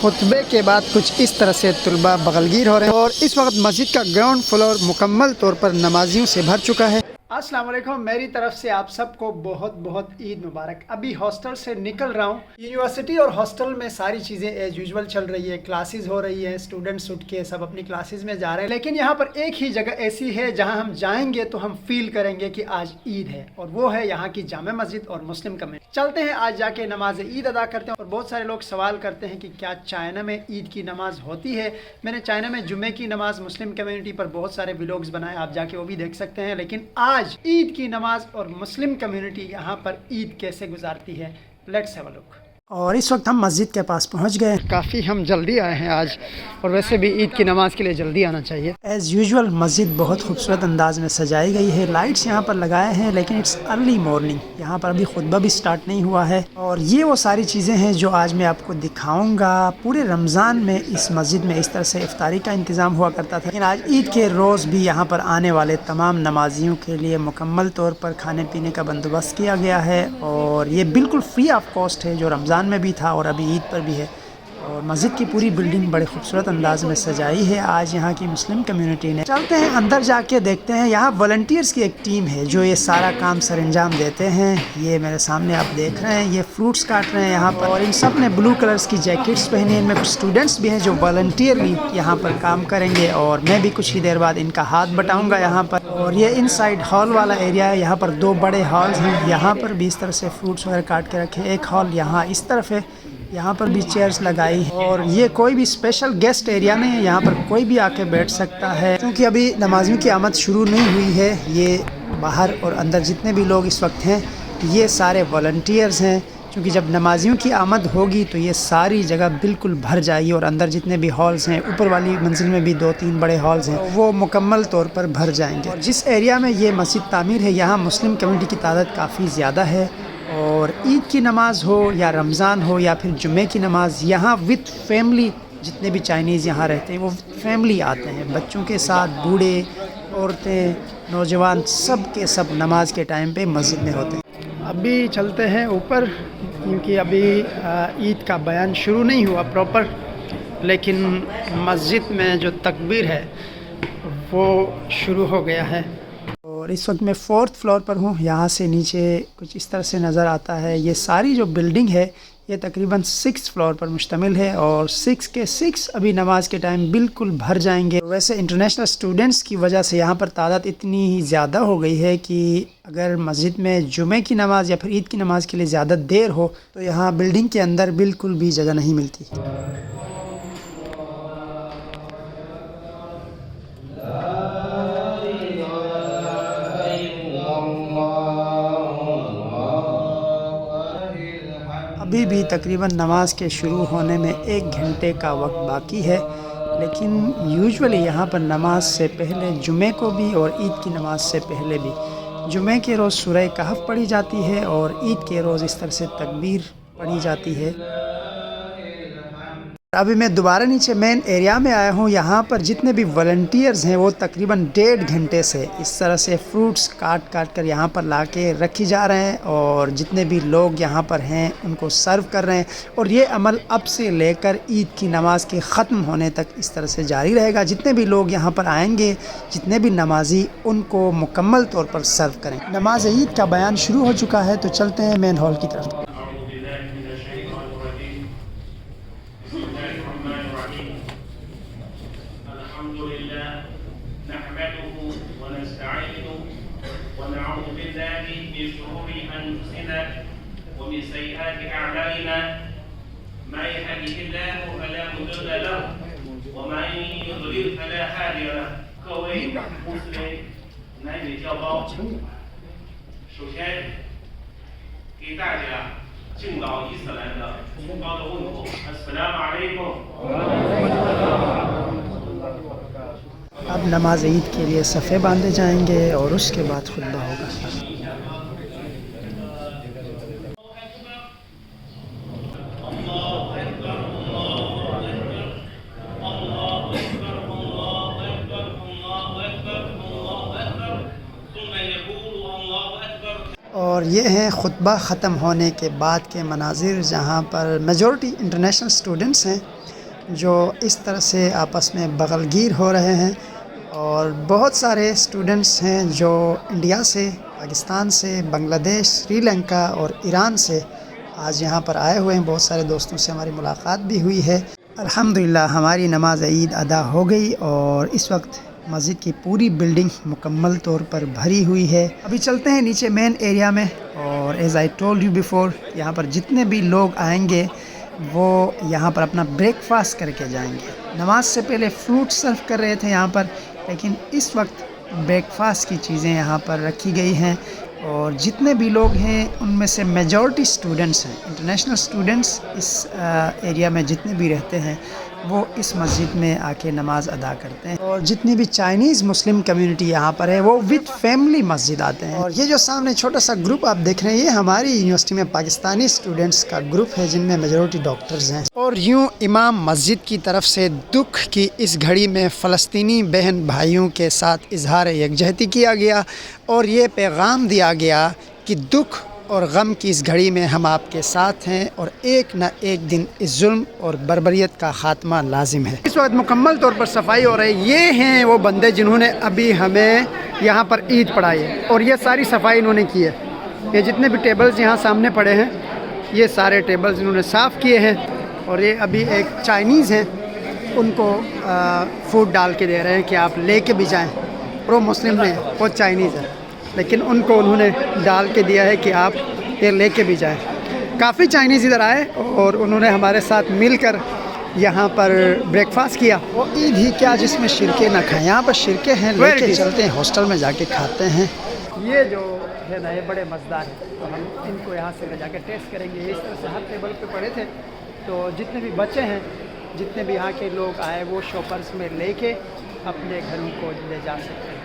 خطبے کے بعد کچھ اس طرح سے طلباء بغلگیر ہو رہے ہیں اور اس وقت مسجد کا گراؤنڈ فلور مکمل طور پر نمازیوں سے بھر چکا ہے۔ السلام علیکم، میری طرف سے آپ سب کو بہت بہت عید مبارک۔ ابھی ہاسٹل سے نکل رہا ہوں۔ یونیورسٹی اور ہاسٹل میں ساری چیزیں ایز یوزول چل رہی ہے، کلاسز ہو رہی ہے، اسٹوڈنٹس اٹھ کے سب اپنی کلاسز میں جا رہے ہیں، لیکن یہاں پر ایک ہی جگہ ایسی ہے جہاں ہم جائیں گے تو ہم فیل کریں گے کہ آج عید ہے، اور وہ ہے یہاں کی جامع مسجد اور مسلم کمیونٹی۔ چلتے ہیں آج جا کے نماز عید ادا کرتے ہیں۔ اور بہت سارے لوگ سوال کرتے ہیں کہ کیا چائنا میں عید کی نماز ہوتی ہے؟ میں نے چائنا میں جمعے کی نماز مسلم کمیونٹی پر بہت سارے ولاگز بنائے، آپ جا کے وہ بھی دیکھ سکتے ہیں، لیکن آج عید کی نماز اور مسلم کمیونٹی یہاں پر عید کیسے گزارتی ہے، لیٹس ہیو اے لک۔ اور اس وقت ہم مسجد کے پاس پہنچ گئے، کافی ہم جلدی آئے ہیں آج، اور ویسے بھی عید کی نماز کے لیے جلدی آنا چاہیے۔ ایز یوزول مسجد بہت خوبصورت انداز میں سجائی گئی ہے، لائٹس یہاں پر لگائے ہیں، لیکن اٹس ارلی مارننگ، یہاں پر ابھی خطبہ بھی سٹارٹ نہیں ہوا ہے۔ اور یہ وہ ساری چیزیں ہیں جو آج میں آپ کو دکھاؤں گا۔ پورے رمضان میں اس مسجد میں اس طرح سے افطاری کا انتظام ہوا کرتا تھا، لیکن آج عید کے روز بھی یہاں پر آنے والے تمام نمازیوں کے لیے مکمل طور پر کھانے پینے کا بندوبست کیا گیا ہے، اور یہ بالکل فری آف کاسٹ ہے، جو رمضان میں بھی تھا اور ابھی عید پر بھی ہے۔ اور مسجد کی پوری بلڈنگ بڑے خوبصورت انداز میں سجائی ہے آج یہاں کی مسلم کمیونٹی نے۔ چلتے ہیں اندر جا کے دیکھتے ہیں، یہاں والنٹیئرز کی ایک ٹیم ہے جو یہ سارا کام سر انجام دیتے ہیں۔ یہ میرے سامنے آپ دیکھ رہے ہیں، یہ فروٹس کاٹ رہے ہیں یہاں پر، اور ان سب نے بلو کلرز کی جیکٹس پہنی ہیں۔ ان میں کچھ اسٹوڈنٹس بھی ہیں جو والنٹیئرلی یہاں پر کام کریں گے، اور میں بھی کچھ ہی دیر بعد ان کا ہاتھ بٹاؤں گا یہاں پر۔ اور یہ ان سائڈ ہال والا ایریا ہے، یہاں پر دو بڑے ہالز ہیں، یہاں پر بھی اس طرح سے فروٹس وغیرہ کاٹ کے رکھے۔ ایک ہال یہاں اس طرف ہے، یہاں پر بھی چیئرز لگائی ہیں، اور یہ کوئی بھی اسپیشل گیسٹ ایریا نہیں ہے، یہاں پر کوئی بھی آ کے بیٹھ سکتا ہے، کیونکہ ابھی نمازیوں کی آمد شروع نہیں ہوئی ہے۔ یہ باہر اور اندر جتنے بھی لوگ اس وقت ہیں یہ سارے والنٹیئرز ہیں، کیونکہ جب نمازیوں کی آمد ہوگی تو یہ ساری جگہ بالکل بھر جائے گی، اور اندر جتنے بھی ہالز ہیں، اوپر والی منزل میں بھی 2-3 بڑے ہالز ہیں، وہ مکمل طور پر بھر جائیں گے۔ اور جس ایریا میں یہ مسجد تعمیر ہے یہاں مسلم کمیونٹی کی تعداد کافی زیادہ ہے، اور عید کی نماز ہو یا رمضان ہو یا پھر جمعے کی نماز، یہاں وتھ فیملی جتنے بھی چائنیز یہاں رہتے ہیں وہ فیملی آتے ہیں، بچوں کے ساتھ، بوڑھے، عورتیں، نوجوان، سب کے سب نماز کے ٹائم پہ مسجد میں ہوتے ہیں۔ ابھی چلتے ہیں اوپر، کیونکہ ابھی عید کا بیان شروع نہیں ہوا پراپر، لیکن مسجد میں جو تکبیر ہے وہ شروع ہو گیا ہے۔ اور اس وقت میں 4th فلور پر ہوں، یہاں سے نیچے کچھ اس طرح سے نظر آتا ہے۔ یہ ساری جو بلڈنگ ہے یہ تقریباً 6 فلور پر مشتمل ہے، اور 6 کے 6 ابھی نماز کے ٹائم بالکل بھر جائیں گے۔ ویسے انٹرنیشنل اسٹوڈنٹس کی وجہ سے یہاں پر تعداد اتنی ہی زیادہ ہو گئی ہے کہ اگر مسجد میں جمعے کی نماز یا پھر عید کی نماز کے لیے زیادہ دیر ہو تو یہاں بلڈنگ کے اندر بالکل بھی جگہ نہیں ملتی۔ ابھی بھی تقریباً نماز کے شروع ہونے میں 1 گھنٹے کا وقت باقی ہے، لیکن یوزولی یہاں پر نماز سے پہلے جمعے کو بھی اور عید کی نماز سے پہلے بھی جمعے کے روز سورہ کہف پڑھی جاتی ہے، اور عید کے روز اس طرح سے تکبیر پڑھی جاتی ہے۔ ابھی میں دوبارہ نیچے مین ایریا میں آیا ہوں، یہاں پر جتنے بھی والنٹیئرز ہیں وہ تقریباً 1.5 گھنٹے سے اس طرح سے فروٹس کاٹ کر یہاں پر لا کے رکھی جا رہے ہیں، اور جتنے بھی لوگ یہاں پر ہیں ان کو سرو کر رہے ہیں، اور یہ عمل اب سے لے کر عید کی نماز کے ختم ہونے تک اس طرح سے جاری رہے گا۔ جتنے بھی لوگ یہاں پر آئیں گے، جتنے بھی نمازی، ان کو مکمل طور پر سرو کریں۔ نماز عید کا بیان شروع ہو چکا ہے، تو چلتے ہیں مین ہال کی طرف۔ ونعوذ بالله من شرور أنفسنا ومن سيئات أعمالنا من يهده الله فلا مضل له ومن يضلل فلا هادي له。各位穆斯林男女教胞，首先给大家敬老伊斯兰的崇高的问候，阿斯拉姆阿勒贡。اب نماز عید کے لیے صفے باندھے جائیں گے اور اس کے بعد خطبہ ہوگا۔ اور یہ ہیں خطبہ ختم ہونے کے بعد کے مناظر، جہاں پر میجورٹی انٹرنیشنل اسٹوڈنٹس ہیں، جو اس طرح سے آپس میں بغل گیر ہو رہے ہیں، اور بہت سارے اسٹوڈنٹس ہیں جو انڈیا سے، پاکستان سے، بنگلہ دیش، سری لنکا اور ایران سے آج یہاں پر آئے ہوئے ہیں۔ بہت سارے دوستوں سے ہماری ملاقات بھی ہوئی ہے۔ الحمدللہ ہماری نماز عید ادا ہو گئی اور اس وقت مسجد کی پوری بلڈنگ مکمل طور پر بھری ہوئی ہے۔ ابھی چلتے ہیں نیچے مین ایریا میں، اور as I told you before, یہاں پر جتنے بھی لوگ آئیں گے وہ یہاں پر اپنا بریک فاسٹ کر کے جائیں گے۔ نماز سے پہلے فروٹ سرو کر رہے تھے یہاں پر، لیکن اس وقت بریک فاسٹ کی چیزیں یہاں پر رکھی گئی ہیں، اور جتنے بھی لوگ ہیں ان میں سے میجورٹی اسٹوڈنٹس ہیں، انٹرنیشنل اسٹوڈنٹس اس ایریا میں جتنے بھی رہتے ہیں وہ اس مسجد میں آ کے نماز ادا کرتے ہیں، اور جتنی بھی چائنیز مسلم کمیونٹی یہاں پر ہے وہ وتھ فیملی مسجد آتے ہیں۔ اور یہ جو سامنے چھوٹا سا گروپ آپ دیکھ رہے ہیں، یہ ہماری یونیورسٹی میں پاکستانی اسٹوڈنٹس کا گروپ ہے جن میں میجورٹی ڈاکٹرز ہیں۔ اور یوں امام مسجد کی طرف سے دکھ کی اس گھڑی میں فلسطینی بہن بھائیوں کے ساتھ اظہار یکجہتی کیا گیا، اور یہ پیغام دیا گیا کہ دکھ اور غم کی اس گھڑی میں ہم آپ کے ساتھ ہیں، اور ایک نہ ایک دن اس ظلم اور بربریت کا خاتمہ لازم ہے۔ اس وقت مکمل طور پر صفائی ہو رہی ہے۔ یہ ہیں وہ بندے جنہوں نے ابھی ہمیں یہاں پر عید پڑھائی ہے، اور یہ ساری صفائی انہوں نے کی ہے۔ یہ جتنے بھی ٹیبلز یہاں سامنے پڑے ہیں یہ سارے ٹیبلز انہوں نے صاف کیے ہیں، اور یہ ابھی ایک چائنیز ہیں ان کو فوڈ ڈال کے دے رہے ہیں کہ آپ لے کے بھی جائیں۔ پرو مسلم نہیں، وہ چائنیز ہے، لیکن ان کو انہوں نے ڈال کے دیا ہے کہ آپ یہ لے کے بھی جائیں۔ کافی چائنیز ادھر آئے اور انہوں نے ہمارے ساتھ مل کر یہاں پر بریک فاسٹ کیا۔ وہ عید ہی کیا جس میں شرکے نہ کھائیں، یہاں پر شرکے ہیں، لے کے چلتے ہیں ہاسٹل میں جا کے کھاتے ہیں۔ یہ جو ہے نا یہ بڑے مزیدار ہیں، تو ہم ان کو یہاں سے لے جا کے ٹیسٹ کریں گے۔ اس طرح سے ہر ٹیبل پہ پڑے تھے، تو جتنے بھی بچے ہیں، جتنے بھی یہاں کے لوگ آئے وہ شاپرز میں لے کے اپنے گھروں کو لے جا سکتے ہیں۔